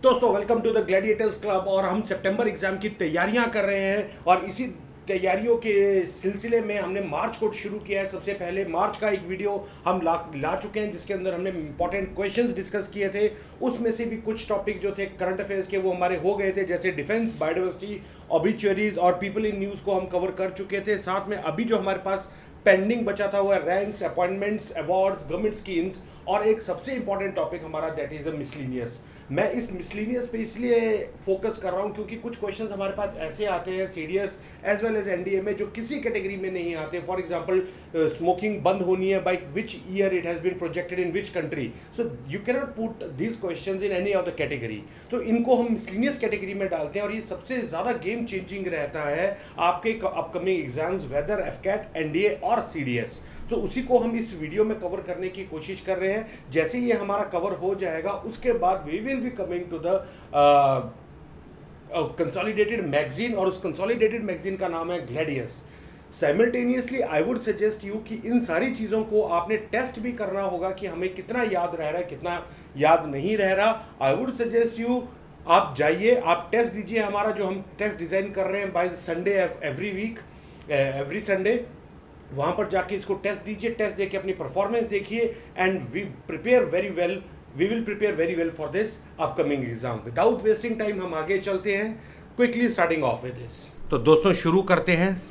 दोस्तों welcome to the gladiators club. और हम सितंबर एग्जाम की तैयारियां कर रहे हैं और इसी तैयारियों के सिलसिले में हमने मार्च कोर्स शुरू किया है। सबसे पहले मार्च का एक वीडियो हम ला चुके हैं जिसके अंदर हमने इंपॉर्टेंट क्वेश्चंस डिस्कस किए थे। उसमें से भी कुछ टॉपिक जो थे करंट अफेयर्स के वो हमारे हो गए थे, जैसे डिफेंस, बायोडाइवर्सिटी, ऑबिचुअरीज और पीपल इन न्यूज़ को हम कवर कर चुके थे। साथ में अभी जो हमारे पास पेंडिंग बचा था वो है ranks, appointments, awards, government schemes और एक सबसे इंपॉर्टेंट टॉपिक हमारा दैट इज द मिसलिनियस। मैं इस मिसलिनियस पे इसलिए फोकस कर रहा हूँ क्योंकि कुछ क्वेश्चंस हमारे पास ऐसे आते हैं CDS as well as NDA में जो किसी कैटेगरी में नहीं आते। फॉर एग्जांपल स्मोकिंग बंद होनी है, by which year it has been projected in which country, so you cannot put this questions in any of the category. तो इनको हम मिसलिनियस कैटेगरी में डालते हैं और ये सबसे ज़्यादा गेम चेंजिंग रहता है आपके upcoming exams, whether AFCAT, NDA और सीडीएस। तो उसी को हम इस वीडियो में कवर करने की कोशिश कर रहे हैं। जैसे ये हमारा कवर हो जाएगा उसके बाद we will be coming to the consolidated magazine और उस कंसोलिडेटेड मैगजीन का नाम है Gladius. Simultaneously I would suggest you कि इन सारी चीज़ों को आपने टेस्ट भी करना होगा कि हमें कितना याद रह रहा है, कितना याद नहीं रह रहा। आई वुड सजेस्ट यू आप जाइए, आप टेस्ट दीजिए। हमारा जो हम टेस्ट डिज़ाइन कर रहे हैं by Sunday every week, every Sunday, वहाँ पर जाके इसको टेस्ट दीजिए। टेस्ट देके अपनी परफॉर्मेंस देखिए and we prepare very well, we will prepare very well for this upcoming exam. Without wasting time हम आगे चलते हैं, quickly starting off with this. तो दोस्तों शुरू करते हैं।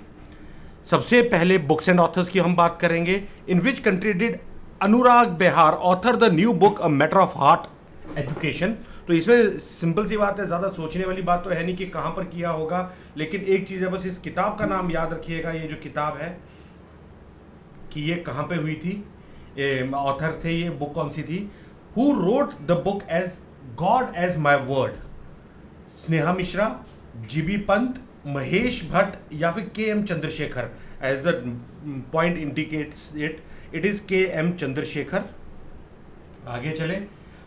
सबसे पहले बुक्स एंड ऑथर्स की हम बात करेंगे। In which country did Anurag Behar author the new book a matter of heart education. तो इसमें सिंपल सी बात है, ज़्यादा सोचने वाली बात तो है नहीं कि कहाँ पर किया होगा, लेकिन एक चीज़ है बस, इस किताब का नाम याद रखिएगा। ये जो किताब है कि ये कहाँ पे हुई थी, ऑथर थे, ये बुक कौन सी थी। Who wrote the book as God as my word, Sneha Mishra, GB Pant, Mahesh Bhatt या फिर K M Chandrashekhar. As the point indicates it is K M Chandrashekhar. आगे चले।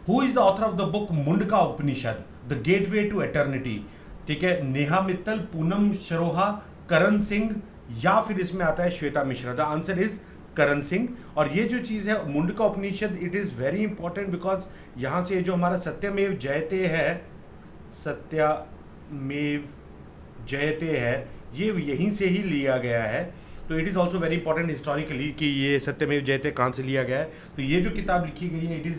Who is the author of the book Mundaka Upanishad the gateway to eternity. ठीक है, नेहा मित्तल, पूनम सरोहा, करण सिंह या फिर इसमें आता है Shweta Mishra. The answer is Karan Singh. और ये जो चीज़ है Mundaka Upanishad, it is very important because यहाँ से जो हमारा सत्यमेव जयते है, सत्यमेव जयते है, ये यहीं से ही लिया गया है। तो it is also very important historically कि ये सत्यमेव जयते कहाँ से लिया गया है। तो ये जो किताब लिखी गई है it is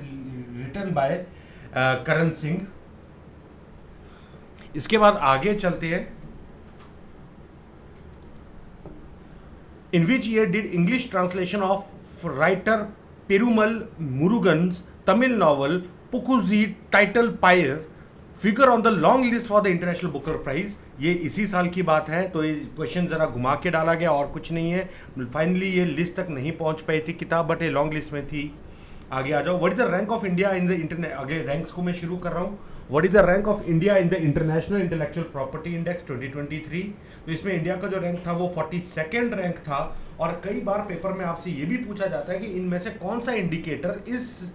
written by Karan Singh. इसके बाद आगे चलते हैं। In which year did English translation of writer Perumal Murugan's Tamil novel Pukuzi title Pyre figure on the long list for the International Booker Prize? ये इसी साल की बात है। तो ये क्वेश्चन ज़रा घुमा के डाला गया और कुछ नहीं है। फाइनली ये लिस्ट तक नहीं पहुंच पाई थी किताब, बट ये लॉन्ग लिस्ट में थी। आगे आ जाओ। What is the rank of India in the internet, आगे रैंक्स को मैं शुरू कर रहा हूँ। What is the rank of India in the international intellectual property index 2023। तो इसमें इंडिया का जो रैंक था वो 42nd रैंक था। और कई बार पेपर में आपसे ये भी पूछा जाता है कि इनमें से कौन सा इंडिकेटर इस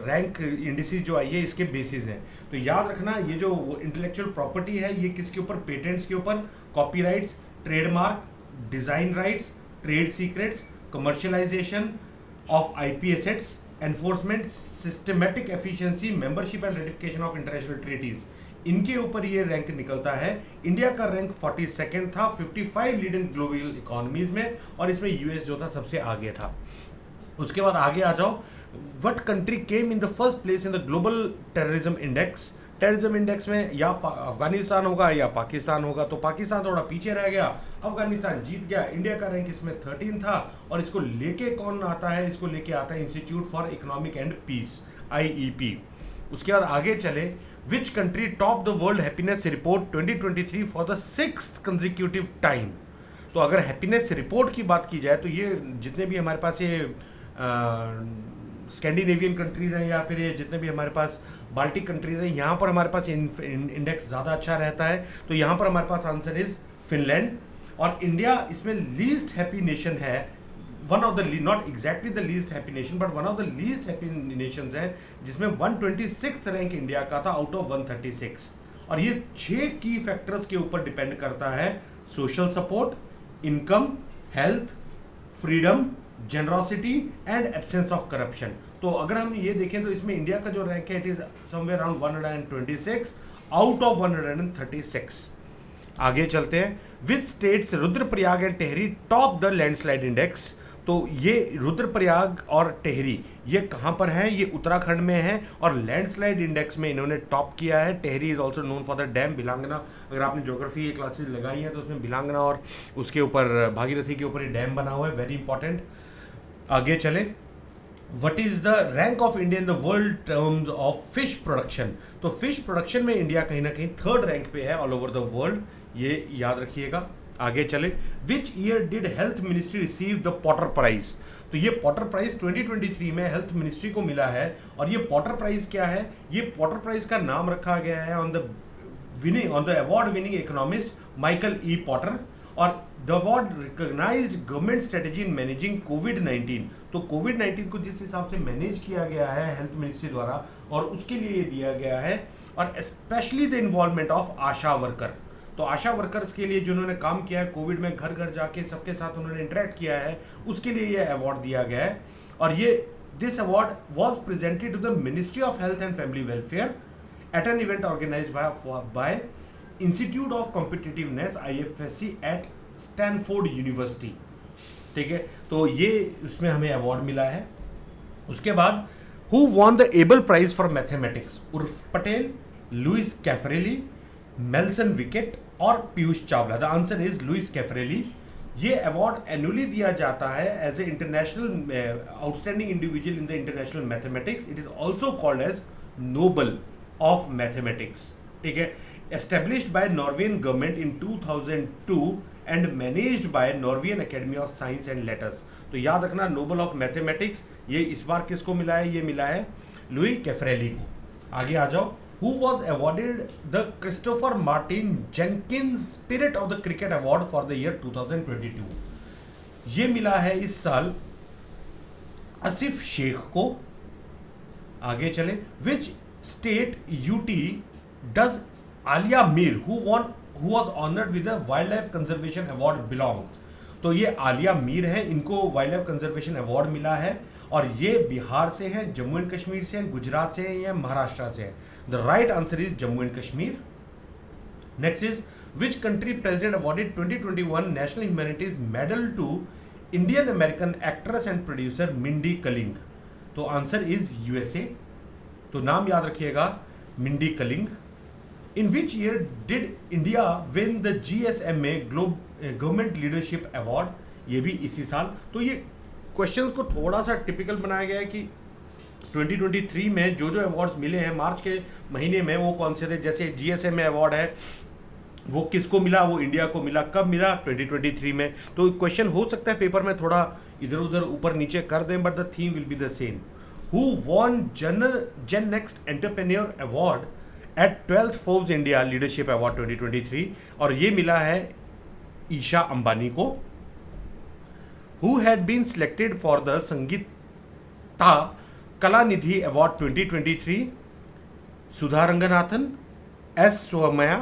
रैंक इंडिसेस जो आई है इसके बेसिस हैं। तो याद रखना, ये जो इंटेलेक्चुअल प्रॉपर्टी है ये किसके ऊपर, पेटेंट्स के ऊपर, copyrights, trademark, design rights, trade secrets, commercialisation of IP assets, enforcement, systematic efficiency, membership and ratification of international treaties, इनके ऊपर ये रैंक निकलता है। इंडिया का रैंक 42nd था 55 लीडिंग ग्लोबल इकोनॉमीज में, और इसमें यूएस जो था सबसे आगे था। उसके बाद आगे आ जाओ। What country came in the first place in the global terrorism index. Terrorism index में या अफगानिस्तान होगा या पाकिस्तान होगा। तो पाकिस्तान थोड़ा पीछे रह गया, अफगानिस्तान जीत गया। इंडिया का रैंक इसमें 13 था। और इसको लेके कौन आता है, इसको लेके आता है institute for economic and peace, IEP। उसके बाद आगे चले। Which country top the world happiness report 2023 for the 6th consecutive time. तो अगर हैप्पीनेस रिपोर्ट की बात की जाए तो ये जितने भी हमारे पास ये स्कैंडिनेवियन कंट्रीज़ हैं या फिर ये जितने भी हमारे पास बाल्टिक कंट्रीज़ हैं, यहाँ पर हमारे पास इंडेक्स ज़्यादा अच्छा रहता है। तो यहाँ पर हमारे पास आंसर इज़ फिनलैंड। और इंडिया इसमें लीस्ट हैप्पी नेशन है, one of the, not exactly the least happy nation but one of the least happy Nations हैं, जिसमें 126th रैंक इंडिया का था आउट ऑफ 136। और ये 6 की फैक्टर्स के ऊपर डिपेंड करता है। Social support, income, health, freedom, generosity and absence of corruption. तो अगर हम ये देखें तो इसमें इंडिया का जो रैंक है it is somewhere around 126 out of 136। आगे चलते हैं। Which states Rudraprayag and Tehri top the landslide index. तो ये रुद्रप्रयाग और टेहरी ये कहाँ पर हैं? ये उत्तराखंड में है और लैंडस्लाइड इंडेक्स में इन्होंने टॉप किया है। Tehri is also known for the dam Bhilangana. अगर आपने ज्योग्राफी की क्लासेस लगाई हैं तो उसमें भिलांगना और उसके ऊपर भागीरथी के ऊपर ये डैम बना हुआ है, वेरी इंपॉर्टेंट। आगे चले। What is the rank of India in the world terms of fish production. तो फिश प्रोडक्शन में इंडिया कहीं ना कहीं थर्ड रैंक पे है ऑल ओवर द वर्ल्ड, ये याद रखिएगा। आगे चले। Which year did health ministry receive the Porter prize. तो ये पॉटर प्राइज 2023 में हेल्थ मिनिस्ट्री को मिला है। और ये पॉटर प्राइज क्या है? ये पॉटर प्राइज का नाम रखा गया है on the award winning economist Michael E Porter. और the award recognised government strategy in managing कोविड-19। तो कोविड-19 को जिस हिसाब से मैनेज किया गया है हेल्थ मिनिस्ट्री द्वारा और उसके लिए ये दिया गया है, और specially the involvement of Asha worker. तो आशा वर्कर्स के लिए जिन्होंने काम किया है कोविड में, घर घर जाके सबके साथ उन्होंने इंटरेक्ट किया है, उसके लिए ये अवार्ड दिया गया है। और ये this award was presented to the ministry of health and family welfare at an event organised by institute of competitiveness IFSC at Stanford University. ठीक है, तो ये उसमें हमें अवार्ड मिला है। उसके बाद who won the Abel prize for mathematics? उर्फ Patel, Luis Caffarelli, Melson Wicket और Piyush Chawla. The answer is Luis Caffarelli. ये अवार्ड एनुअली दिया जाता है as a international outstanding individual in the international mathematics. It is also called as Nobel of mathematics. ठीक है, established by Norwegian government in 2002 and managed by Norwegian academy of science and letters. तो याद रखना, Nobel of mathematics ये इस बार किसको मिला है? ये मिला है लुई कैफरेली को। आगे आ जाओ। Who was awarded the Christopher Martin Jenkins Spirit of the Cricket Award for the year 2022? ये मिला है इस साल आसिफ शेख को। आगे चले। Which state UT does Alia Mir who was honored with the Wildlife Conservation Award belong? तो ये आलिया मीर है, इनको वाइल्ड लाइफ कंजर्वेशन अवार्ड मिला है और ये बिहार से हैं, जम्मू एंड कश्मीर से हैं, गुजरात से हैं या महाराष्ट्र से हैं। The right answer is Jammu and Kashmir. Next is which country president awarded 2021 national humanities medal to Indian American actress and producer Mindy Kaling? तो आंसर इज USA। तो नाम याद रखिएगा, Mindy Kaling. In which year did India win the GSMA government leadership award? ये भी इसी साल। तो ये क्वेश्चंस को थोड़ा सा टिपिकल बनाया गया है कि 2023 में जो जो अवार्ड्स मिले हैं मार्च के महीने में वो कौन से थे। जैसे GSMA अवार्ड है वो किसको मिला? वो इंडिया को मिला। कब मिला? 2023 में। तो क्वेश्चन हो सकता है पेपर में थोड़ा इधर उधर ऊपर नीचे कर दें, but the theme will be the same. Who won gen next entrepreneur award at 12th Forbes India leadership award 2023? और ये मिला है ईशा अंबानी को। Who had been selected for the Sangeetha Kalanidhi award 2023? Sudha Ranganathan, S Sowmya,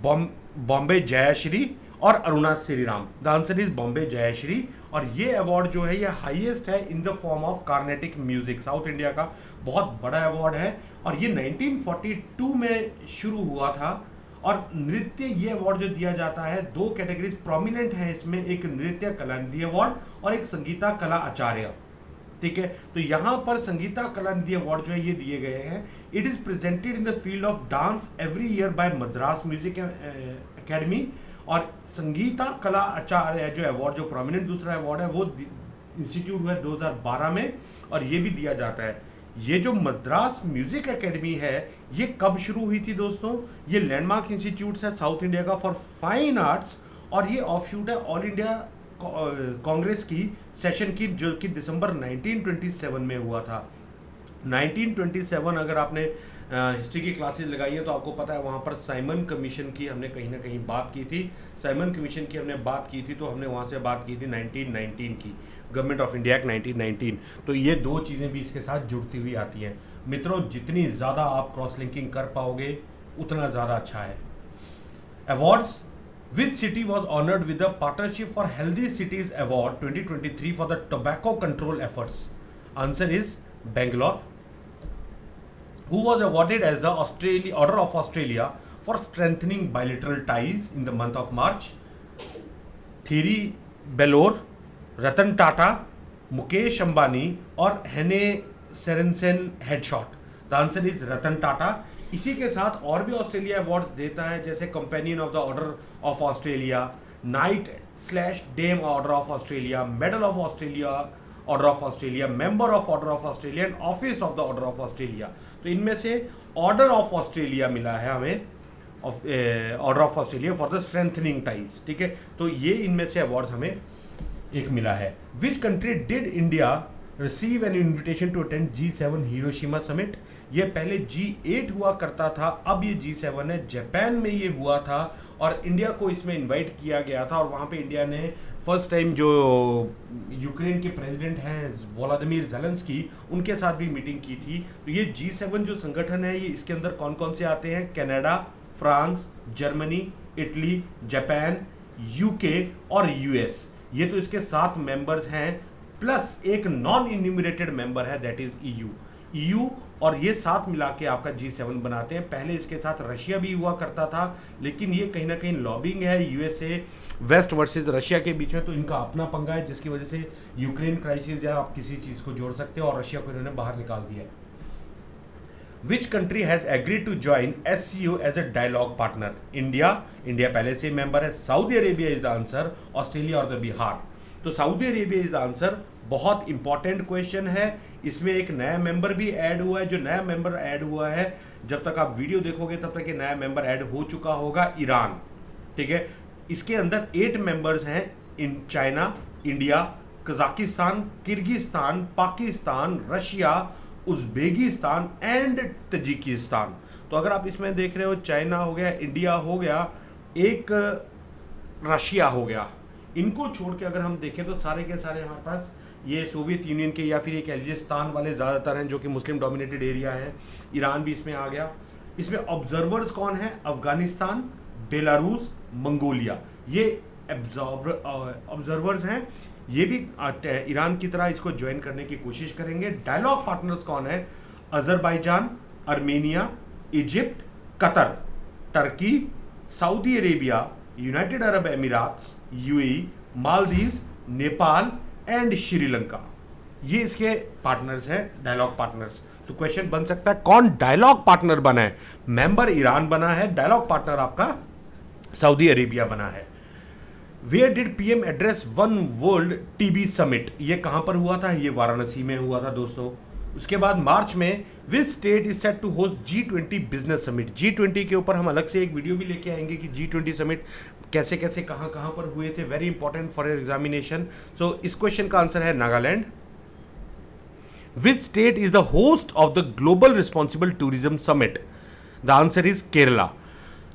Bombay Jayashri और Aruna Sriram. The answer is Bombay Jayashri. और ये अवार्ड जो है ये हाईएस्ट है in the form of Carnatic music. South India का बहुत बड़ा अवार्ड है और ये 1942 में शुरू हुआ था। और नृत्य ये अवार्ड जो दिया जाता है, दो कैटेगरीज प्रोमिनेंट हैं इसमें, एक नृत्य कलानिधि अवार्ड और एक संगीता कला आचार्य। ठीक है, तो यहाँ पर संगीता कलानिधि अवार्ड जो है ये दिए गए हैं। It is presented in the field of dance every year by Madras music academy. और संगीता कला आचार्य जो अवार्ड, जो प्रोमिनेंट दूसरा अवार्ड है, वो इंस्टीट्यूट हुआ 2012 में और ये भी दिया जाता है। ये जो मद्रास म्यूजिक एकेडमी है ये कब शुरू हुई थी दोस्तों? ये लैंडमार्क इंस्टीट्यूट है साउथ इंडिया का फॉर फाइन आर्ट्स और ये ऑफशूट है ऑल इंडिया कांग्रेस की सेशन की, जो कि दिसंबर 1927 में हुआ था। 1927 अगर आपने हिस्ट्री की क्लासेस लगाई है तो आपको पता है वहाँ पर साइमन कमीशन की हमने कहीं ना कहीं बात की थी। साइमन कमीशन की हमने बात की थी तो हमने वहाँ से बात की थी 1919 की, गवर्नमेंट ऑफ इंडिया एक्ट 1919। तो ये दो चीज़ें भी इसके साथ जुड़ती हुई आती हैं। मित्रों, जितनी ज़्यादा आप क्रॉस लिंकिंग कर पाओगे उतना ज़्यादा अच्छा है। Awards Which city was honored with the Partnership for Healthy Cities Award 2023 for the tobacco control efforts? Answer is Bangalore. Who was awarded as the Order of Australia for strengthening bilateral ties in the month of March? Thierry Bellour, Ratan Tata, Mukesh Ambani और हेने सेरेंसन headshot? The answer is Ratan Tata. इसी के साथ और भी Australia awards देता है, जैसे companion of the order of Australia, knight dame order of Australia, medal of Australia, order of Australia, member of order of Australia and office of the order of Australia. तो इनमें से ऑर्डर ऑफ ऑस्ट्रेलिया मिला है हमें, order of Australia for the strengthening ties. ठीक है, तो ये इनमें से अवार्ड्स हमें एक मिला है. Which country did India receive an invitation to attend G7 Hiroshima summit? ये पहले G8 हुआ करता था, अब ये G7 है. जापान में ये हुआ था और इंडिया को इसमें इनवाइट किया गया था, और वहाँ पे इंडिया ने फर्स्ट टाइम जो यूक्रेन के प्रेसिडेंट हैं वोलोदिमीर ज़ेलेंस्की, उनके साथ भी मीटिंग की थी. तो ये G7 जो संगठन है, ये इसके अंदर कौन कौन से आते हैं? Canada, France, Germany, Italy, Japan, UK और यूएस. ये तो इसके 7 मेंबर्स हैं, प्लस एक नॉन इन्यूमरेटेड मेंबर है, दैट इज ईयू. और ये 7 मिला के आपका G7 बनाते हैं. पहले इसके साथ रशिया भी हुआ करता था, लेकिन ये कहीं ना कहीं लॉबिंग है यूएसए वेस्ट वर्सेस रशिया के बीच में, तो इनका अपना पंगा है, जिसकी वजह से यूक्रेन क्राइसिस या आप किसी चीज़ को जोड़ सकते हो, और रशिया को इन्होंने बाहर निकाल दिया है. Which country has agreed to join SCO as a dialogue partner? India पहले से मेंबर है. Saudi Arabia is the answer, Australia और द बिहार. तो Saudi Arabia is the answer. बहुत इंपॉर्टेंट क्वेश्चन है. इसमें एक नया मेंबर भी ऐड हुआ है. जो नया मेंबर ऐड हुआ है, जब तक आप वीडियो देखोगे तब तक ये नया मेंबर ऐड हो चुका होगा, ईरान. ठीक है, इसके अंदर 8 मेंबर्स हैं, in China, India, Kazakhstan, Kyrgyzstan, Pakistan, Russia, Uzbekistan and Tajikistan. तो अगर आप इसमें देख रहे हो, चाइना हो गया, इंडिया हो गया, एक रशिया हो गया, इनको छोड़ के अगर हम देखें तो सारे के सारे हमारे पास ये सोवियत यूनियन के या फिर ये कह लीजिए स्थान वाले ज़्यादातर हैं, जो कि मुस्लिम डोमिनेटेड एरिया हैं. ईरान भी इसमें आ गया. इसमें ऑब्जर्वर्स कौन है? अफगानिस्तान, बेलारूस, मंगोलिया, ये ऑब्जर्वर्स हैं. ये भी ईरान की तरह इसको ज्वाइन करने की कोशिश करेंगे. डायलॉग पार्टनर्स कौन है? Azerbaijan, Armenia, Egypt, Qatar, Turkey, Saudi Arabia, United Arab Emirates, UAE, Maldives, Nepal and Sri Lanka. ये इसके पार्टनर्स हैं, डायलॉग पार्टनर्स. तो क्वेश्चन बन सकता है कौन डायलॉग पार्टनर बना है? मेंबर ईरान बना है, डायलॉग पार्टनर आपका सऊदी अरेबिया बना है. Where did PM address one world TB summit? ये कहां पर हुआ था? ये वाराणसी में हुआ था दोस्तों. उसके बाद मार्च में which state is set to host G20 business summit? G20 के ऊपर हम अलग से एक वीडियो भी लेके आएंगे कि G20 समिट कैसे कैसे कहां कहां पर हुए थे. Very important for your examination. So इस क्वेश्चन का आंसर है Nagaland. Which state is the host of the global responsible tourism summit? The answer is Kerala.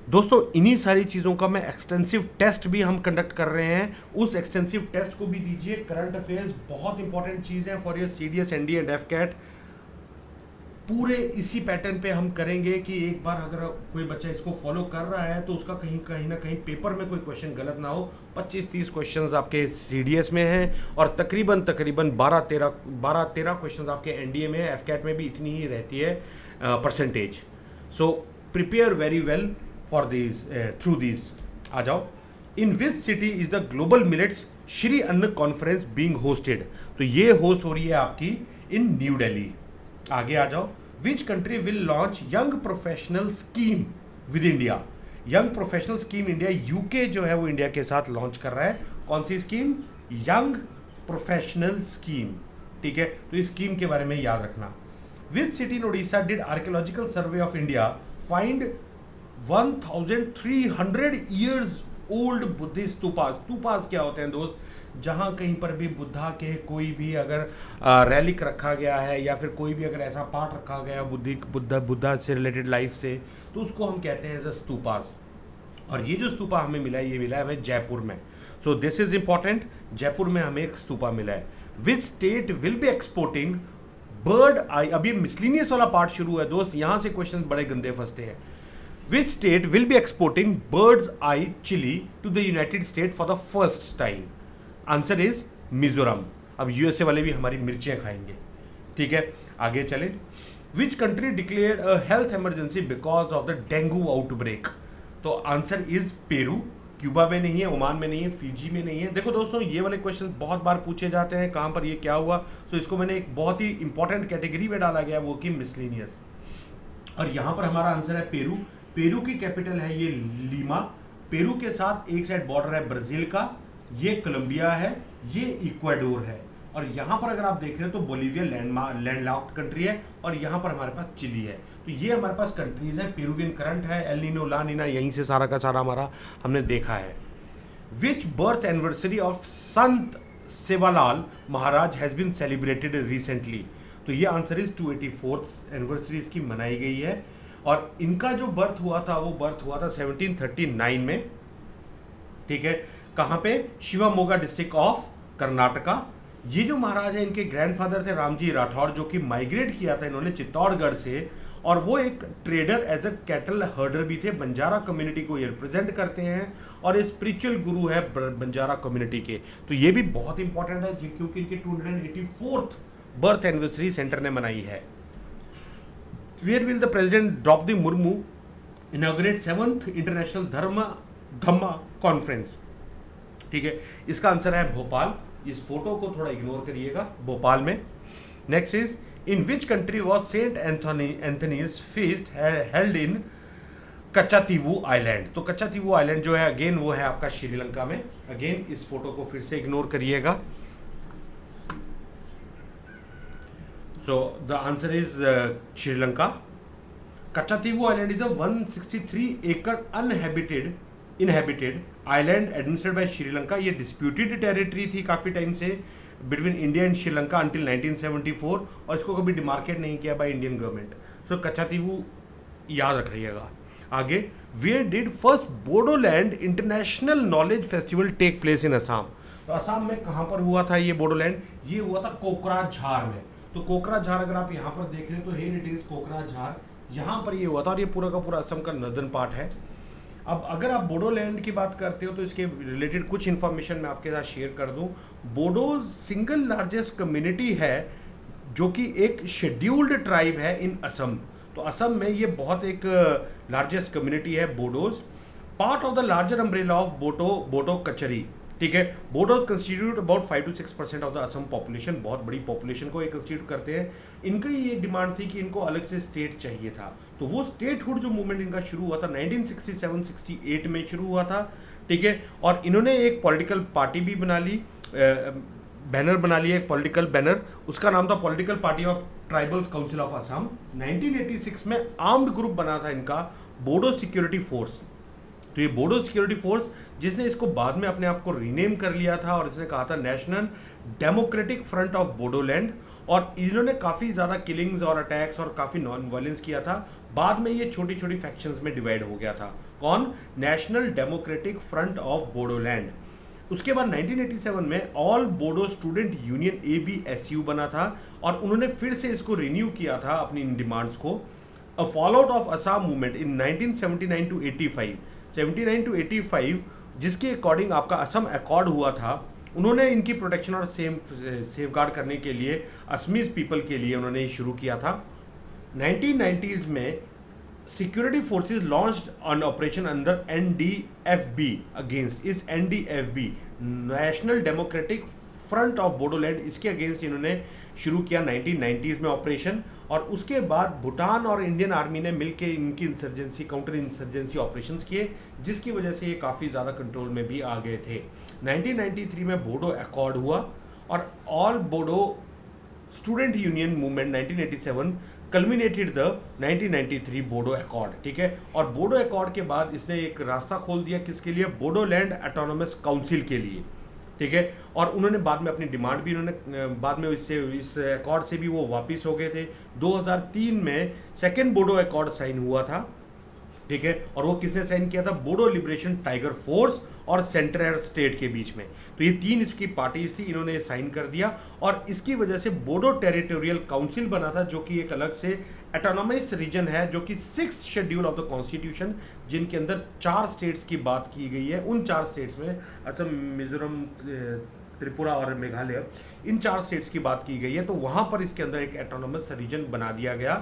दोस्तों, इन्हीं सारी चीज़ों का मैं एक्सटेंसिव टेस्ट भी हम कंडक्ट कर रहे हैं. उस एक्सटेंसिव टेस्ट को भी दीजिए. करंट अफेयर्स बहुत इंपॉर्टेंट चीज़ है for your CDS, ND and FCAT. पूरे इसी पैटर्न पे हम करेंगे कि एक बार अगर कोई बच्चा इसको फॉलो कर रहा है तो उसका कहीं ना कहीं पेपर में कोई क्वेश्चन गलत ना हो. 25-30 क्वेश्चंस आपके CDS में हैं और तकरीबन 12-13 क्वेश्चंस आपके NDA में है. FCAT में भी इतनी ही रहती है percentage. So prepare very well for this through this. आ जाओ. In which city is the global millets Shri Anna conference being hosted? तो ये होस्ट हो रही है आपकी इन न्यू दिल्ली. आगे आ जाओ. Which country will launch young professional scheme with India? Young professional scheme India, UK जो है वो इंडिया के साथ लॉन्च कर रहा है. कौन सी स्कीम? Young professional scheme. ठीक है, तो इस स्कीम के बारे में याद रखना. विच city in Odisha did archaeological survey of India find 1300 years old Buddhist stupas? Stupas क्या होते हैं दोस्त? जहाँ कहीं पर भी बुद्धा के कोई भी अगर रैलिक रखा गया है या फिर कोई भी अगर ऐसा पार्ट रखा गया बुद्धा से रिलेटेड लाइफ से, तो उसको हम कहते हैं एज अ स्तूपास. और ये जो स्तूपा हमें मिला है, ये मिला है हमें जयपुर में. So this is important. Jaipur में हमें एक स्तूपा मिला है. Which state will be exporting bird eye? अभी मिसलिनियस वाला पार्ट शुरू है दोस्त, यहाँ से क्वेश्चन बड़े गंदे फंसते हैं. Which state will be exporting birds eye chilli to the United State for the first time? Answer is Mizoram. अब यूएसए वाले भी हमारी मिर्चियां खाएंगे। ठीक है, आगे चले। Which country declared a health emergency because of the dengue outbreak? तो आंसर इज पेरू। क्यूबा में नहीं है, ओमान में नहीं है, फिजी में नहीं है। देखो दोस्तों, ये वाले क्वेश्चन बहुत बार पूछे जाते हैं, कहाँ पर ये क्या हुआ। सो इसको मैंने एक बहुत ही इंपॉर्टेंट कैटेगरी में डाला गया, वो कि मिसलेनियस। और यहाँ पर हमारा आंसर है पेरू। पेरू की कैपिटल है ये लीमा। पेरू के साथ एक साइड बॉर्डर है ब्राजील का, ये कोलंबिया है, ये इक्वाडोर है। और यहाँ पर अगर आप देख रहे हो तो बोलीविया लैंडलॉक्ड कंट्री है, और यहाँ पर हमारे पास चिली है। तो ये हमारे पास कंट्रीज हैं। पेरुवियन करंट है, एल नीनो, ला नीना, यहीं से सारा का सारा हमारा हमने देखा है। विच birth anniversary of Sant Sevalal Maharaj has been celebrated recently? तो ये आंसर इज 284th एनिवर्सरी इसकी मनाई गई है। और इनका जो बर्थ हुआ था वो बर्थ हुआ था 1739 में। ठीक है, कहाँ पे? Shivamogga district of Karnataka. ये जो महाराज है, इनके ग्रैंडफादर थे रामजी राठौर, जो कि माइग्रेट किया था इन्होंने चित्तौड़गढ़ से, और वो एक trader as a cattle herder भी थे। बंजारा कम्युनिटी को ये रिप्रेजेंट करते हैं, और ये स्पिरिचुअल गुरु है बंजारा कम्युनिटी के। तो ये भी बहुत इंपॉर्टेंट है क्योंकि इनके 284th बर्थ एनिवर्सरी सेंटर ने मनाई है। Where will the president Draupadi Murmu inaugurate 7th international Dhamma conference? ठीक है, इसका आंसर है भोपाल। इस फोटो को थोड़ा इग्नोर करिएगा, भोपाल में। Next is in which country was sent Anthony's feast held in Katchatheevu island? तो कच्चातीवू आइलैंड जो है अगेन वो है आपका श्रीलंका में। अगेन इस फोटो को फिर से इग्नोर करिएगा। So the answer is Sri Lanka. Katchatheevu island is a 163 acre inhabited island administered by Sri Lanka. ये डिस्प्यूटेड टेरिटरी थी काफ़ी टाइम से between India and Sri Lanka until 1974, और इसको कभी डिमार्केट नहीं किया by Indian government. So Katchatheevu याद रखिएगा। आगे, where did first Bodoland international knowledge festival take place in Assam? तो असम में कहाँ पर हुआ था ये बोडोलैंड? ये हुआ था कोकराझार में। तो कोकराझार अगर आप यहाँ पर देख रहे हैं तो हेयर इट इज कोकराझार, यहाँ पर ये हुआ था, और ये पूरा का पूरा असम का नॉर्दर्न पार्ट है। अब अगर आप बोडोलैंड की बात करते हो तो इसके रिलेटेड कुछ इन्फॉर्मेशन मैं आपके साथ शेयर कर दूं। बोडो सिंगल लार्जेस्ट कम्युनिटी है जो कि एक शेड्यूल्ड ट्राइब है इन असम। तो असम में ये बहुत एक लार्जेस्ट कम्युनिटी है Bodos. Part of the larger umbrella of Bodo कचरी। ठीक है, Bodos constitute about 5 to 6% of the Assam population. बहुत बड़ी पॉपुलेशन को ये कंस्टिट्यूट करते हैं। इनकी ये डिमांड थी कि इनको अलग से स्टेट चाहिए था। तो वो स्टेटहुड जो मूवमेंट इनका शुरू हुआ था 1967-68 में शुरू हुआ था। ठीक है, और इन्होंने एक पॉलिटिकल पार्टी भी बना ली, बैनर बना लिया, एक पॉलिटिकल बैनर, उसका नाम था political party of tribals council of Assam. 1986 में आर्म्ड ग्रुप बना था इनका बोडो सिक्योरिटी फोर्स। तो ये बोडो सिक्योरिटी फोर्स, जिसने इसको बाद में अपने आप को रीनेम कर लिया था, और इसने कहा था national democratic front of Bodoland. और इन्होंने काफ़ी ज़्यादा किलिंग्स और अटैक्स और काफ़ी नॉन वायलेंस किया था। बाद में ये छोटी छोटी फैक्शंस में डिवाइड हो गया था। कौन? National democratic front of Bodoland. उसके बाद 1987 में all Bodo student union ABSU बना था, और उन्होंने फिर से इसको रिन्यू किया था अपनी इन डिमांड्स को। A fallout of Assam movement in 1979 to 85, 79 to 85, जिसके अकॉर्डिंग आपका असम अकॉर्ड हुआ था। उन्होंने इनकी प्रोटेक्शन और सेफगार्ड करने के लिए असमीज पीपल के लिए उन्होंने शुरू किया था। 1990s में security forces launched on operation under NDFB against इस NDFB national democratic front of Bodoland, इसके अगेंस्ट इन्होंने शुरू किया 1990s में ऑपरेशन। और उसके बाद भूटान और इंडियन आर्मी ने मिलकर इनकी इंसर्जेंसी काउंटर इंसर्जेंसी ऑपरेशंस किए, जिसकी वजह से ये काफ़ी ज़्यादा कंट्रोल में भी आ गए थे। 1993 में बोडो अकॉर्ड हुआ, और all Bodo student union movement 1987 culminated the 1993 Bodo accord. ठीक है, और बोडो अकॉर्ड के बाद इसने एक रास्ता खोल दिया किसके लिए? बोडोलैंड ऑटोनोमस काउंसिल के लिए। ठीक है, और उन्होंने बाद में अपनी डिमांड भी उन्होंने बाद में इस अकॉर्ड से भी वो वापस हो गए थे। 2003 में सेकेंड बोडो अकॉर्ड साइन हुआ था। ठीक है। और वो किसने साइन किया था? बोडो लिबरेशन टाइगर फोर्स और सेंट्रल स्टेट के बीच में। तो ये 3 इसकी पार्टीज थी, इन्होंने साइन कर दिया और इसकी वजह से बोडो टेरिटोरियल काउंसिल बना था, जो कि एक अलग से ऑटोनोमस रीजन है, जो कि 6th schedule of the constitution, जिनके अंदर 4 स्टेट्स की बात की गई है। उन 4 स्टेट्स में असम, मिजोरम, त्रिपुरा और मेघालय, इन 4 स्टेट्स की बात की गई है। तो वहां पर इसके अंदर एक ऑटोनोमस रीजन बना दिया गया।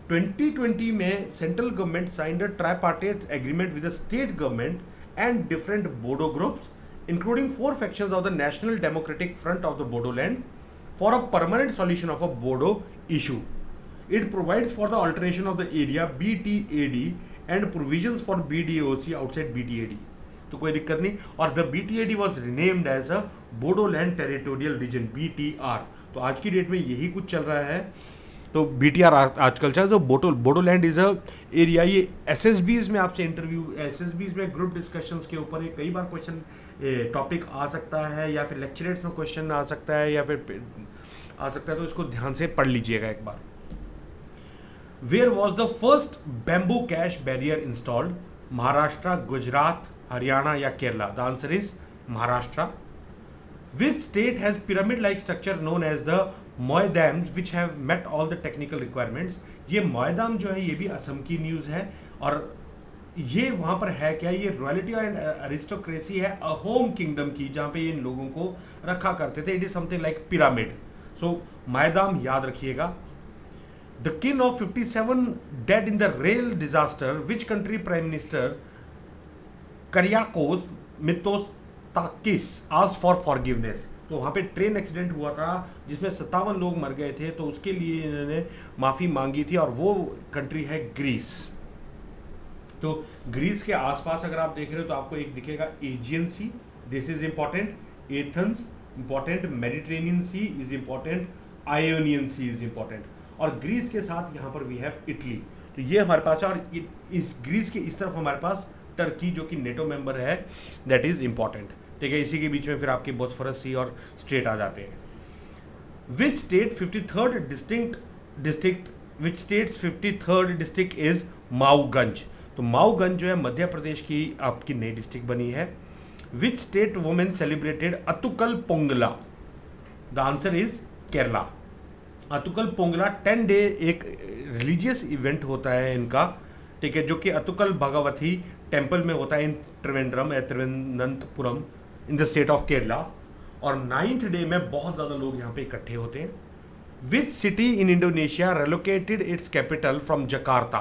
2020 में central government signed a tripartite agreement with the state government and different Bodo groups including 4 factions of the national democratic front of the Bodoland for a permanent solution of a Bodo issue. It provides for the alteration of the area BTAD and provisions for BDOC outside BTAD. तो कोई दिक्कत नहीं. और the BTAD was renamed as a Bodoland territorial reason BTR. तो आज की date में यही कुछ चल रहा है. तो BTR आजकल चल रहा है. तो बोडोलैंड इज अ एरिया. ये SSBs में आपसे इंटरव्यू, SSBs में ग्रुप डिस्कशंस के ऊपर कई बार क्वेश्चन टॉपिक आ सकता है, या फिर लेक्चरेट्स में क्वेश्चन आ सकता है, या फिर आ सकता है. तो इसको ध्यान से पढ़ लीजिएगा एक बार. Where was the first bamboo cache barrier installed? Maharashtra, Gujarat, Haryana या Kerala? The answer is Maharashtra. Which state has pyramid-like structure known as the Moidams which have met all the technical requirements? ये मोयदाम जो है ये भी असम की news है. और ये वहाँ पर है क्या? ये रॉयल्टी एंड अरिस्टोक्रेसी है अहोम किंगडम की, जहाँ पे इन लोगों को रखा करते थे. It is something like pyramid. So Moidam याद रखिएगा. The king of 57 dead in the rail disaster. Which country prime minister Kyriakos Mitsotakis asked for forgiveness? तो वहाँ पे ट्रेन एक्सीडेंट हुआ था जिसमें 57 लोग मर गए थे, तो उसके लिए इन्होंने माफ़ी मांगी थी, और वो कंट्री है ग्रीस. तो ग्रीस के आसपास अगर आप देख रहे हो तो आपको एक दिखेगा Aegean sea, this is important. Athens important. Mediterranean sea is important. Ionian sea is important. और ग्रीस के साथ यहाँ पर वी हैव इटली. तो ये हमारे पास है. और इस ग्रीस के इस तरफ हमारे पास टर्की, जो कि नेटो मेंबर है, दैट इज इंपॉर्टेंट. ठीक है. इसी के बीच में फिर आपके बोस्फोरस सी और स्टेट आ जाते हैं. Which state 53rd district which states 53rd district is Mauganj? तो माऊगंज जो है मध्य प्रदेश की आपकी नई डिस्ट्रिक्ट बनी है. Which state women celebrated Attukal Pongala? The answer is Kerala. Attukal Pongala 10 day एक रिलीजियस इवेंट होता है इनका. ठीक है. जो कि अतुकल भगवती टेम्पल में होता है in Thiruvananthapuram in the state of Kerala. और 9th डे में बहुत ज़्यादा लोग यहाँ पे इकट्ठे होते हैं. Which city in Indonesia relocated its capital from Jakarta?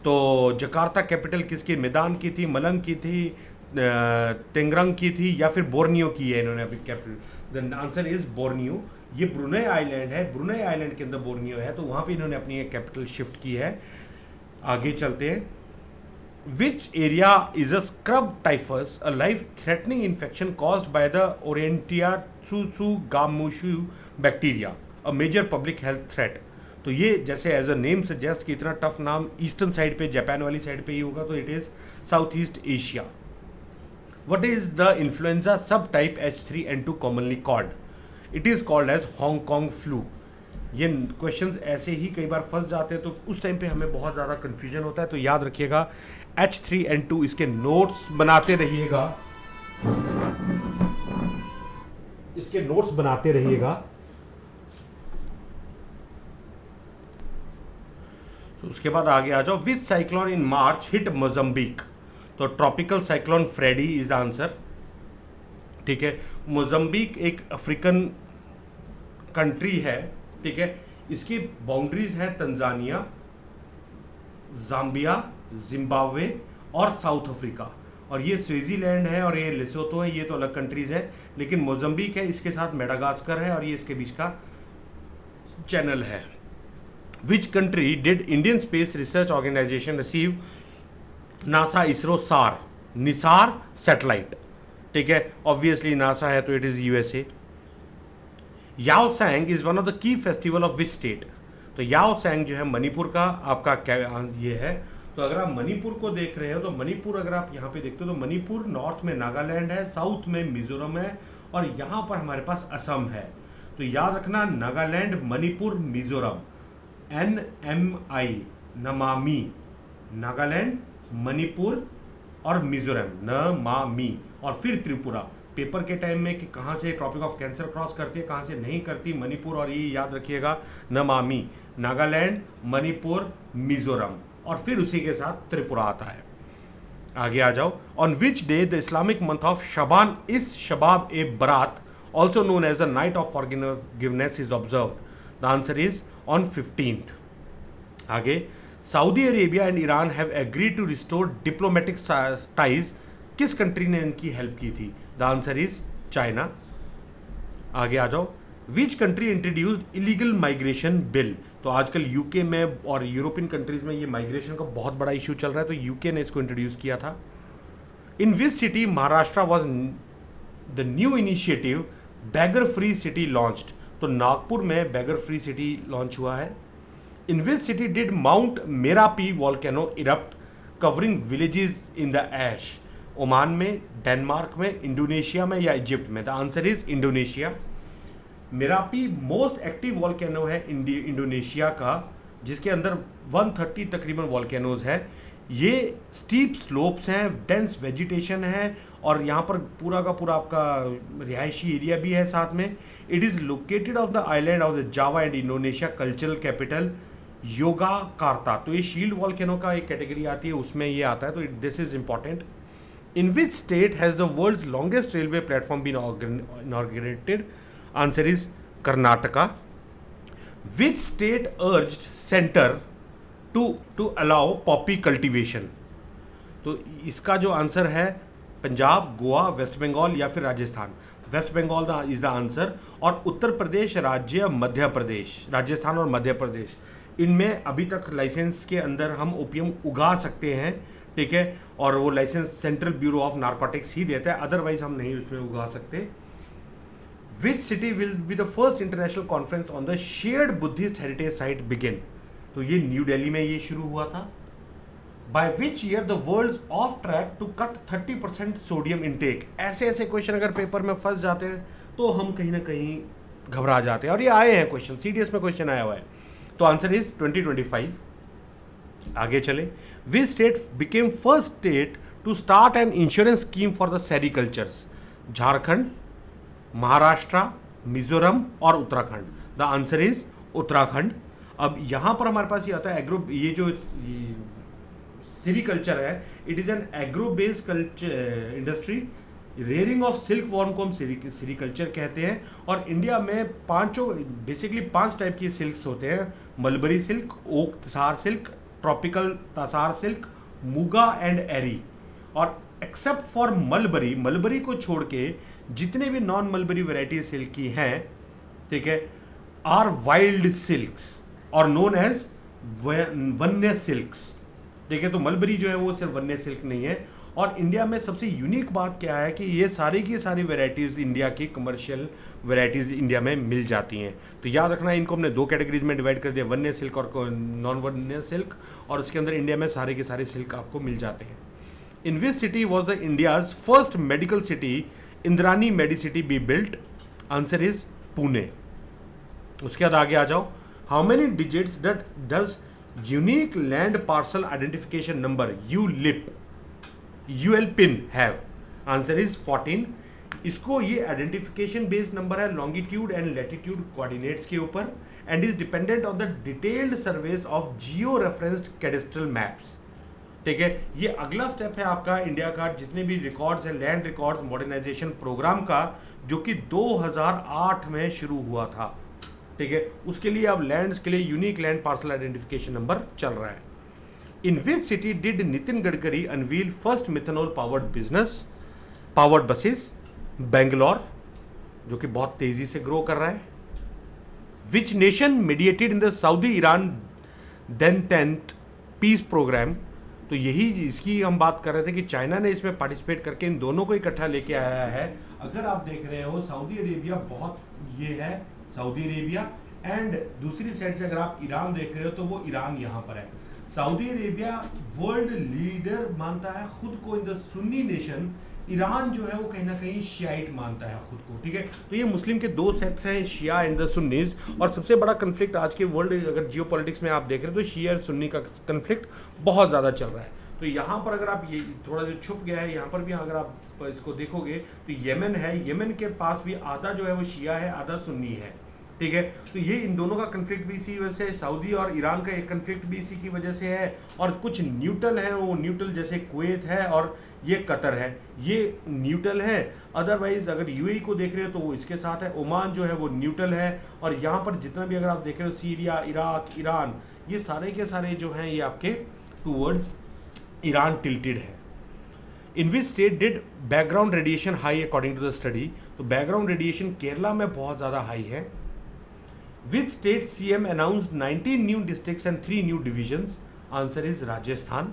तो जकार्ता कैपिटल किसकी? मैदान की थी, मलंग की थी, तेंगरंग की थी, या फिर बोर्नियो की है इन्होंने अभी capital? The answer is Borneo. ये ब्रुनेई आइलैंड है. ब्रुनेई आइलैंड के अंदर बोर्नियो है, तो वहाँ पे इन्होंने अपनी एक कैपिटल शिफ्ट की है. आगे चलते हैं. Which area is a scrub typhus, a life threatening infection caused by the Orientia tsutsugamushi bacteria, a major public health threat? तो ये जैसे एज अ नेम सजेस्ट कि इतना टफ नाम ईस्टर्न साइड पे, जापान वाली साइड पे ही होगा, तो it is south east Asia. What is the influenza sub type H3N2 commonly called? It is called as Hong Kong flu. ये क्वेश्चंस ऐसे ही कई बार फंस जाते हैं, तो उस टाइम पे हमें बहुत ज़्यादा कन्फ्यूजन होता है. तो याद रखिएगा H3N2. इसके नोट्स बनाते रहिएगा, इसके नोट्स बनाते रहिएगा. तो उसके बाद आगे आ जाओ. Which cyclone in March hit Mozambique? तो tropical cyclone Freddy is the answer. ठीक है. मोजम्बिक एक अफ्रीकन कंट्री है. ठीक है. इसकी बाउंड्रीज है तंजानिया, जाम्बिया, जिम्बाब्वे और साउथ अफ्रीका. और ये स्विट्जरलैंड है और ये लेसोथो है. ये तो अलग कंट्रीज है, लेकिन मोजम्बिक है, इसके साथ मेडागास्कर है, और ये इसके बीच का चैनल है. Which country did Indian space research organisation receive NASA ISRO SAR NISAR satellite? ठीक है. ऑब्वियसली नासा है, तो it is USA. Yaosang is one of the key festival of which state? तो याओ सैंग जो है मणिपुर का आपका क्या ये है. तो अगर आप मणिपुर को देख रहे हो, तो मणिपुर अगर आप यहाँ पे देखते हो, तो मणिपुर नॉर्थ में नागालैंड है, साउथ में मिजोरम है, और यहाँ पर हमारे पास असम है. तो याद रखना, नागालैंड, मणिपुर, मिजोरम. NMI नमामि, नागालैंड, मणिपुर और मिजोरम, न मा मी, और फिर त्रिपुरा। पेपर के टाइम में कि कहाँ से ट्रॉपिक ऑफ कैंसर क्रॉस करती है, कहाँ से नहीं करती, मणिपुर, और ये याद रखिएगा न मा मी, नागालैंड, मणिपुर, मिजोरम, और फिर उसी के साथ त्रिपुरा आता है। आगे आ जाओ। On which day the Islamic month of Shaban is Shab e Barat also known as a night of forgiveness is observed? The answer is on 15th। आगे, Saudi Arabia and Iran have agreed to restore diplomatic ties, किस country ने इनकी help की थी? The answer is China. आगे आ जाओ। Which country introduced illegal migration bill? तो आजकल यूके में और यूरोपियन कंट्रीज में ये माइग्रेशन का बहुत बड़ा इशू चल रहा है, तो यूके ने इसको इंट्रोड्यूस किया था। In which city Maharashtra was the new initiative beggar free city launched? तो नागपुर में बैगर फ्री सिटी लॉन्च हुआ है। In which city did Mount Merapi volcano erupt covering villages in the ash? Oman में, Denmark में, Indonesia में, या Egypt में? The answer is Indonesia. Merapi most active volcano है इंडोनेशिया का, जिसके अंदर 130 तकरीबन वॉल्केनोज है। ये स्टीप स्लोप्स हैं, डेंस वेजिटेशन है, और यहाँ पर पूरा का पूरा आपका रिहायशी एरिया भी है साथ में। It is located off the island of the Java and Indonesia cultural capital Yogyakarta. तो ये शील्ड वॉल्केनो का एक कैटेगरी आती है, उसमें ये आता है, तो this is important. In which state has the world's longest railway platform been inaugurated? Answer is Karnataka. Which state urged center to allow poppy cultivation? तो इसका जो आंसर है पंजाब, गोवा, वेस्ट बंगाल या फिर Rajasthan. West Bengal is the answer, और उत्तर प्रदेश राज्य, मध्य प्रदेश, राजस्थान और मध्य प्रदेश, इनमें अभी तक लाइसेंस के अंदर हम ओपियम उगा सकते हैं, ठीक है, और वो licence central bureau of narcotics ही देता है, अदरवाइज हम नहीं उसमें उगा सकते। Which city will be the first international conference on the shared Buddhist heritage site begin? तो ये न्यू दिल्ली में ये शुरू हुआ था। By which year the world's of track to cut 30% sodium intake? ऐसे ऐसे क्वेश्चन अगर पेपर में फंस जाते हैं तो हम कहीं ना कहीं घबरा जाते हैं, और ये आए हैं क्वेश्चन, सीडीएस में क्वेश्चन आया हुआ है। तो आंसर इज 2025। आगे चले। Which state became first state to start an insurance scheme for the sericultures? Jharkhand, Maharashtra, Mizoram और Uttarakhand? The answer is Uttarakhand. अब यहाँ पर हमारे पास ये आता है एग्रो, ये जो सेरिकल्चर है, it is an agro based culture industry. Rearing of silk worm को हम सेरिकल्चर कहते हैं, और इंडिया में बेसिकली 5 टाइप की सिल्क्स होते हैं: mulberry silk, oak tasar silk, tropical tasar silk, muga and eri. और एक्सेप्ट फॉर मलबरी, मलबरी को छोड़ के जितने भी नॉन मलबरी वेराइटी सिल्क की हैं, ठीक है, आर वाइल्ड सिल्क्स और नोन एज वन्य सिल्क्स, ठीक है। तो मलबरी जो है वो सिर्फ वन्य सिल्क नहीं है। और इंडिया में सबसे यूनिक बात क्या है कि ये सारी की सारी वेराइटीज़ इंडिया की कमर्शियल वेराइटीज़ इंडिया में मिल जाती हैं। तो याद रखना, इनको हमने 2 कैटेगरीज में डिवाइड कर दिया, वन्य सिल्क और नॉन वन्य सिल्क, और उसके अंदर इंडिया में सारे के सारे सिल्क आपको मिल जाते हैं। In which city was the India's first medical city Indrani medicity be built? Answer is Pune. उसके बाद आगे आ जाओ। How many digits does unique land parcel identification number UL PIN have? Answer is 14। इसको ये आइडेंटिफिकेशन बेस्ड नंबर है longitude and latitude coordinates के ऊपर, and is dependent on the detailed surveys of geo referenced cadastral maps, ठीक है। ये अगला step है आपका इंडिया का जितने भी रिकॉर्ड्स हैं, लैंड रिकॉर्ड्स मॉडर्नाइजेशन प्रोग्राम का, जो कि 2008 में शुरू हुआ था, ठीक है। उसके लिए अब लैंड्स के लिए unique land parcel identification number चल रहा है। In which city did Nitin Gadkari unveil first methanol powered buses? Bangalore, जो कि बहुत तेजी से ग्रो कर रहा है। Which nation mediated in the Saudi Iran then 10th peace programme? तो यही इसकी हम बात कर रहे थे कि चाइना ने इसमें पार्टिसिपेट करके इन दोनों को इकट्ठा लेके आया है। अगर आप देख रहे हो सऊदी अरेबिया बहुत ये है, सऊदी अरेबिया, एंड दूसरी साइड से अगर आप ईरान देख रहे हो तो वो ईरान यहाँ पर है। सऊदी अरेबिया वर्ल्ड लीडर मानता है खुद को in the Sunni nation, Iran जो है वो कहीं ना कहीं शियाइट मानता है खुद को, ठीक है। तो ये मुस्लिम के 2 सेक्ट्स हैं, शिया एंड द सुन्नीज, और सबसे बड़ा कन्फ्लिक्ट आज के वर्ल्ड अगर जियो पॉलिटिक्स में आप देख रहे हो तो शिया और सुन्नी का कन्फ्लिक्ट बहुत ज़्यादा चल रहा है। तो यहाँ पर अगर आप ये थोड़ा जो छुप गया है यहाँ पर भी अगर आप इसको देखोगे तो यमन है, यमन के पास भी आधा जो है वो शिया है, आधा सुन्नी है, ठीक है। तो ये इन दोनों का कन्फ्लिक्ट भी इसी वजह से, सऊदी और ईरान का एक कन्फ्लिक्ट भी इसी की वजह से है। और कुछ न्यूट्रल है, वो न्यूट्रल जैसे कुवैत है और ये कतर है, ये न्यूट्रल है। अदरवाइज अगर यूएई को देख रहे हो तो वो इसके साथ है, ओमान जो है वो न्यूट्रल है। और यहाँ पर जितना भी अगर आप देख रहे हो सीरिया, इराक, ईरान, ये सारे के सारे जो हैं ये आपके टूवर्ड्स ईरान टिल्टेड है। In which state did background radiation high according to the study? तो बैकग्राउंड रेडिएशन केरला में बहुत ज़्यादा हाई है। Which state CM announced 19 new districts and 3 new divisions? Answer is Rajasthan.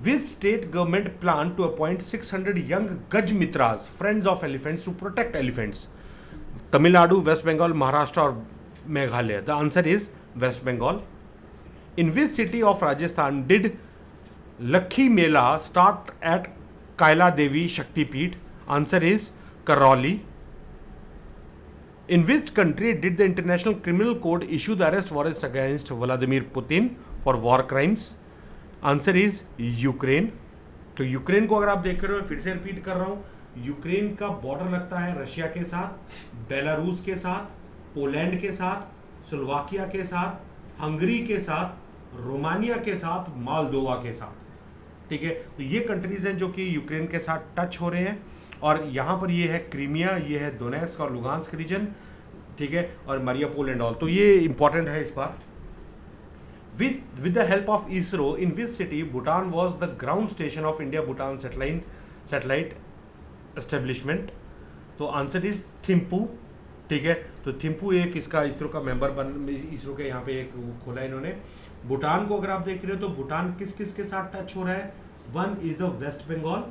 Which state government plan to appoint 600 young Gaj Mitras, friends of elephants, to protect elephants? Tamil Nadu, West Bengal, Maharashtra or Meghalaya? The answer is West Bengal. In which city of Rajasthan did Lakhi Mela start at Kaila Devi Shakti Peeth? Answer is Karauli. In which country did the International Criminal Court issue the arrest warrants against Vladimir Putin for war crimes? Answer is Ukraine. तो Ukraine को अगर आप देख रहे हो, फिर से repeat कर रहा हूँ, यूक्रेन का बॉर्डर लगता है रशिया के साथ, बेलारूस के साथ, पोलैंड के साथ, स्लोवाकिया के साथ, हंगरी के साथ, रोमानिया के साथ, मालदोवा के साथ, ठीक है। तो ये कंट्रीज हैं जो कि यूक्रेन के साथ टच हो रहे हैं। और यहाँ पर ये है क्रीमिया, ये है डोनेट्स्क और लुगांस्क रीजन, ठीक है, और मारियापोल एंड ऑल। तो ये इंपॉर्टेंट है इस बार। With the help of ISRO, in which city Bhutan was the ground station of India-Bhutan satellite establishment? तो आंसर इज थिम्पू, ठीक है। तो थिम्पू एक इसका इसरो का मेंबर इसरो के यहाँ पे एक खोला इन्होंने। भूटान को अगर आप देख रहे हो तो भूटान किस किस के साथ टच हो रहा है? One is the West Bengal,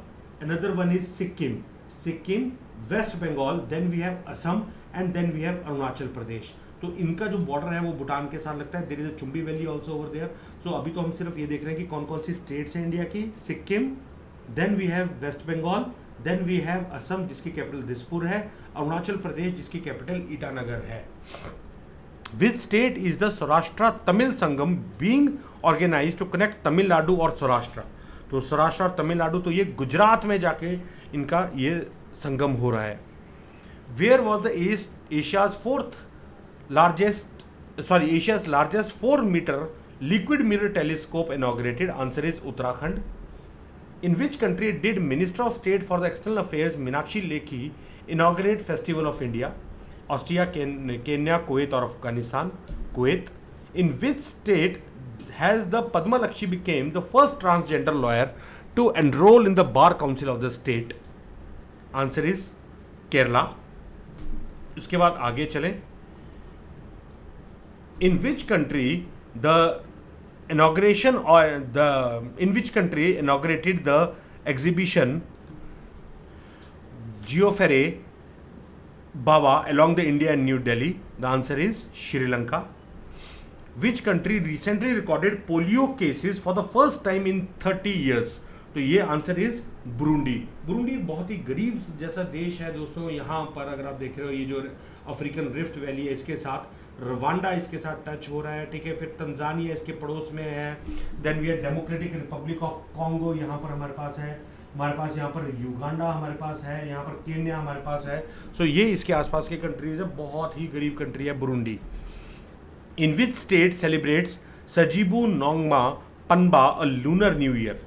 another one is Sikkim, West Bengal, then we have Assam and then we have Arunachal Pradesh. तो इनका जो बॉर्डर है वो भूटान के साथ लगता है। There is a Chumbi valley also over there. So अभी तो हम सिर्फ ये देख रहे हैं कि कौन कौन सी स्टेट्स हैं इंडिया की। Sikkim, then we have West Bengal, then we have Assam जिसकी कैपिटल दिसपुर है, अरुणाचल प्रदेश जिसकी कैपिटल ईटानगर है। Which state is the Saurashtra Tamil Sangam being organised to connect Tamil Nadu और सौराष्ट्र? तो सौराष्ट्र और तमिलनाडु, तो ये गुजरात में जाके इनका ये संगम हो रहा है। Where was the Asia's largest 4 metre liquid mirror telescope inaugurated? Answer is Uttarakhand. In which country did Minister of State for the External Affairs Meenakshi Lekhi inaugurate Festival of India? Austria, Kenya, Kuwait or Afghanistan? Kuwait. In which state has the Padma Lakshmi became the first transgender lawyer to enroll in the Bar Council of the state? Answer is Kerala. उसके बाद आगे चलें। In which country inaugurated the exhibition Geoffrey Bawa along the India and New Delhi? The answer is Sri Lanka. Which country recently recorded polio cases for the first time in 30 years? तो ये answer is Burundi. Burundi बहुत ही गरीब जैसा देश है दोस्तों। यहाँ पर अगर आप देख रहे हो ये जो अफ्रीकन रिफ्ट वैली है इसके साथ, रवांडा इसके साथ टच हो रहा है, ठीक है। फिर तंजानिया इसके पड़ोस में है। देन वी है डेमोक्रेटिक रिपब्लिक ऑफ कॉन्गो, यहाँ पर हमारे पास है। हमारे पास यहाँ पर युगांडा हमारे पास है, यहाँ पर केन्या हमारे पास है। सो ये इसके आसपास के कंट्रीज है, बहुत ही गरीब कंट्री है Burundi. In which state celebrates Sajibu Nongma Panba a lunar new year?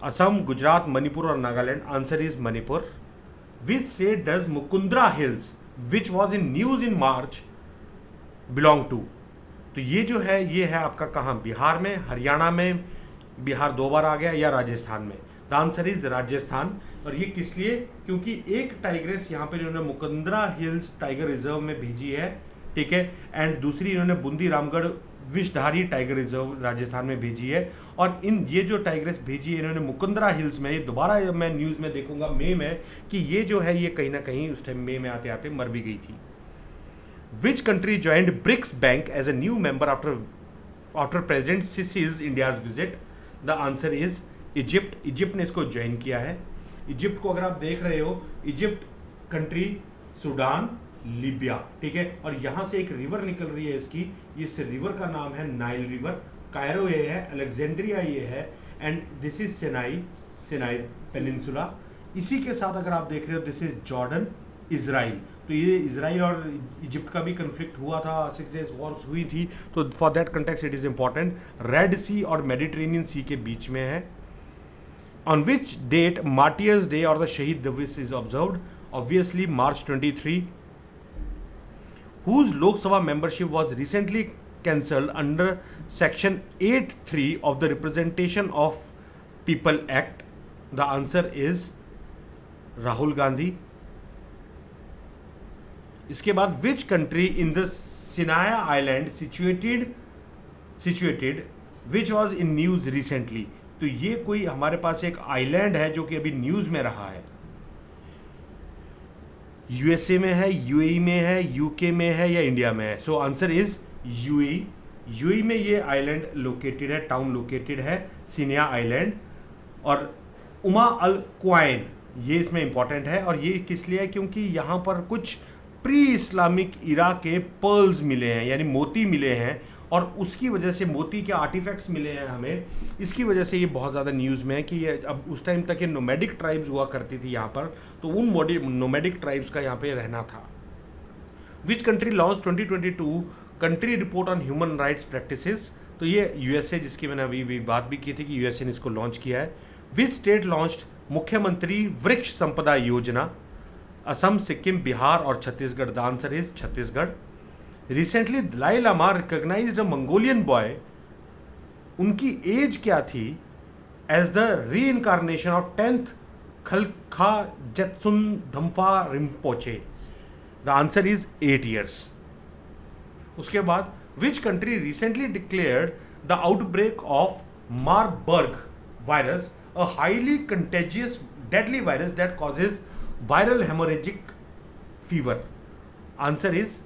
Assam, Gujarat, Manipur और Nagaland? Answer is Manipur. Which state does Mukundra hills which was in news in March belong to? तो ये जो है ये है आपका कहाँ? बिहार में, हरियाणा में, बिहार 2 बार आ गया, या राजस्थान में? The answer is Rajasthan. और ये किस लिए? क्योंकि एक टाइग्रेस यहाँ पे इन्होंने मुकुंद्रा हिल्स टाइगर रिजर्व में भेजी है, ठीक है, एंड दूसरी इन्होंने बूंदी रामगढ़ विषधारी टाइगर रिजर्व राजस्थान में भेजी है। और इन ये जो टाइग्रेस भेजी है इन्होंने मुकुंद्रा हिल्स में, ये दोबारा मैं न्यूज़ में देखूंगा मई में कि ये जो है ये कहीं ना कहीं उस टाइम मई में आते आते मर भी गई थी। Which country joined BRICS bank as a new member after president Sisi's India's visit? The answer is Egypt. Egypt ने इसको ज्वाइन किया है। इजिप्ट को अगर आप देख रहे हो, इजिप्ट कंट्री, सूडान, लीबिया, ठीक है, और यहाँ से एक रिवर निकल रही है इसकी, इस रिवर का नाम है नाइल रिवर। कायरो ये है, अलेक्जेंड्रिया ये है, and this is Sinai peninsula. इसी के साथ अगर आप देख रहे हो दिस इज जॉर्डन, इजराइल। तो ये इजराइल और इजिप्ट का भी कन्फ्लिक्ट हुआ था, 6 डेज वॉर्स हुई थी, तो for that context it is important. Red sea और मेडिटेरेनियन सी के बीच में है। On which date martyrs day और the Shaheed Diwas is observed? Obviously March 23. Whose Lok Sabha membership was recently cancelled under Section 8(3) of the Representation of People Act? The answer is Rahul Gandhi. इसके बाद which country in the Sinai Island situated which was in news recently? तो ये कोई हमारे पास एक island है जो कि अभी न्यूज़ में रहा है। यूएसए में है, यूएई में है, यूके में है या इंडिया में है? So answer is UAE. UAE में ये आइलैंड लोकेटेड है, टाउन लोकेटेड है, सिनिया आइलैंड। और उमा अल क्वाइन ये इसमें इंपॉर्टेंट है, और ये किस लिए है? क्योंकि यहाँ पर कुछ प्री इस्लामिक इरा के पर्ल्स मिले हैं, यानी मोती मिले हैं, और उसकी वजह से मोती के आर्टिफैक्ट्स मिले हैं हमें। इसकी वजह से ये बहुत ज़्यादा न्यूज़ में है कि ये अब उस टाइम तक ये नोमैडिक ट्राइब्स हुआ करती थी यहाँ पर, तो उन नोमैडिक ट्राइब्स का यहाँ पे रहना था। Which country launch 2022 country report on human rights practices? तो ये यूएसए, जिसकी मैंने अभी भी बात भी की थी कि यूएसए ने इसको लॉन्च किया है। विच स्टेट लॉन्च्ड मुख्यमंत्री वृक्ष संपदा योजना? असम, सिक्किम, बिहार और Chhattisgarh. The answer is Chhattisgarh. Recently Dalai Lama recognised a Mongolian boy, उनकी एज क्या थी as the reincarnation of 10th खलखा Jetsun Dhampa Rinpoche? The answer is 8 years। उसके बाद which country recently declared the outbreak of Marburg virus, a highly contagious deadly virus that causes viral haemorrhagic fever? Answer is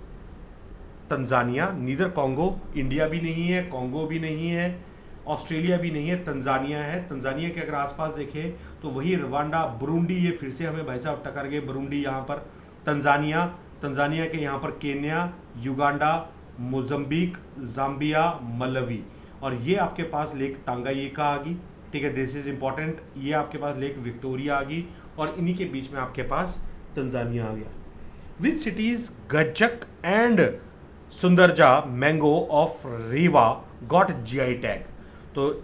Tanzania. Neither Congo, India भी नहीं है, Congo भी नहीं है, Australia भी नहीं है, तंजानिया है। तंजानिया के अगर आसपास देखें तो वही रवांडा, बुरुंडी, ये फिर से हमें भाई साहब टकर गए, बुरुंडी यहाँ पर, तंजानिया के यहाँ पर केन्या, युगांडा, मोजम्बिक, जाम्बिया, मलवी, और ये आपके पास लेक तांगायिका आ गई, ठीक है, दिस इज इंपॉर्टेंट। ये आपके पास लेक विक्टोरिया आ गई, और इन्हीं के बीच में आपके पास तंजानिया आ गया। विच सिटीज गज्जक and Sundarja mango of Rewa got GI tag? तो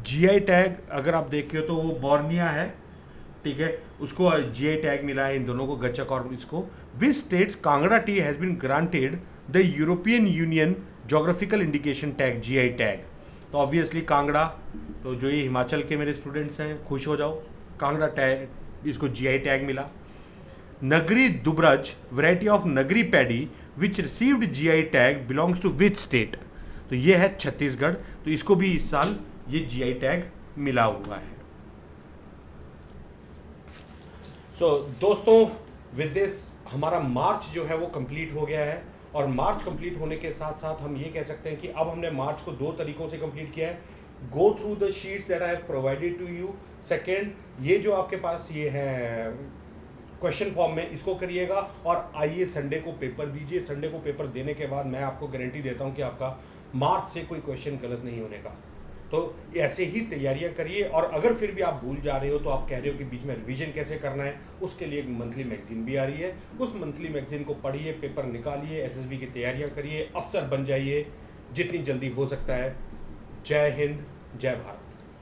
जीआई टैग अगर आप देखिए तो वो बोर्निया है, ठीक है, उसको जीआई टैग मिला है, इन दोनों को, गच्चक और इसको। Which states Kangra tea has been granted the European Union geographical indication tag, GI tag? तो ऑब्वियसली कांगड़ा। तो जो ये हिमाचल के मेरे स्टूडेंट्स हैं, खुश हो जाओ, कांगड़ा टैग, इसको जीआई टैग मिला। Nagri Dubraj variety of Nagri paddy which received GI tag belongs to which state? तो ये है छत्तीसगढ़। तो इसको भी इस साल ये जीआई टैग मिला हुआ है। सो दोस्तों, विद दिस हमारा मार्च जो है वो कंप्लीट हो गया है, और मार्च कंप्लीट होने के साथ साथ हम ये कह सकते हैं कि अब हमने मार्च को 2 तरीकों से कंप्लीट किया है। Go through the sheets that I have provided to you. Second, ये जो आपके पास ये है क्वेश्चन फॉर्म में, इसको करिएगा, और आइए संडे को पेपर दीजिए। संडे को पेपर देने के बाद मैं आपको गारंटी देता हूं कि आपका मार्च से कोई क्वेश्चन गलत नहीं होने का। तो ऐसे ही तैयारियां करिए, और अगर फिर भी आप भूल जा रहे हो, तो आप कह रहे हो कि बीच में रिवीजन कैसे करना है, उसके लिए एक मंथली मैगजीन भी आ रही है। उस मंथली मैगजीन को पढ़िए, पेपर निकालिए, एसएसबी की तैयारियां करिए, अफसर बन जाइए जितनी जल्दी हो सकता है। जय हिंद, जय भारत।